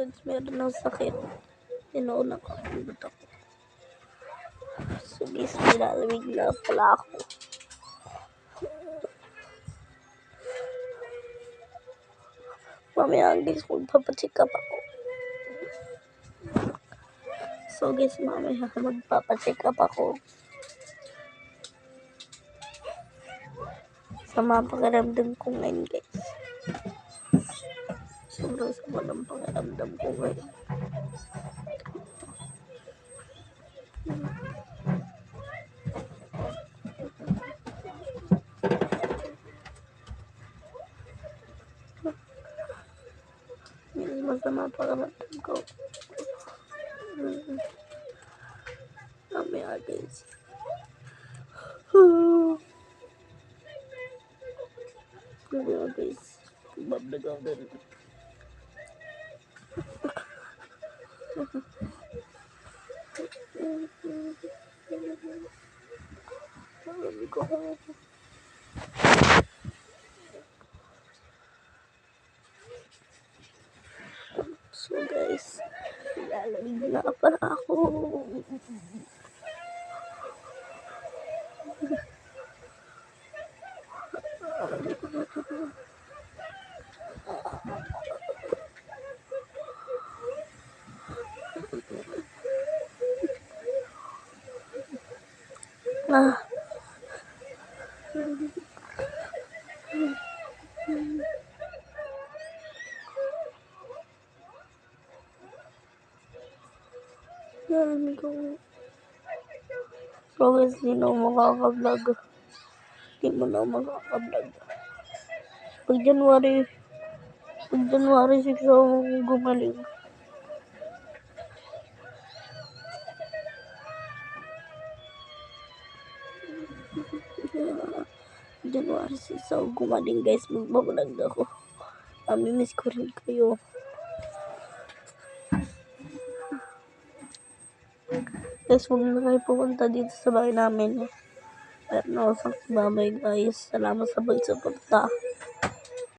guys, meron ng sakit. Tinuunan ko ang buto ko. So guys, nilalamig na pala ako. Mamaya guys, magpapacheck up ako. So guys, mamaya magpapacheck up ako. Sa mga pakiramdam ko ngayon guys. Sobrang sama ng pakiramdam ko ngayon. Guys, masama pakiramdam ko. Mamaya guys. Mamaya guys. Bablag ako din. So guys, lalamig na para ako. Lalamig ako. So guys, di na ako makaka-vlog. Di mo na ako makaka-vlog. Pag January 6 ako gumaling. January 6 ako gumaling guys, magbabalag ako. Miss ko rin kayo. Guys, huwag na kayo pumunta dito sa bahay namin. Pero no, sa babay guys. Salamat sa pagsuporta.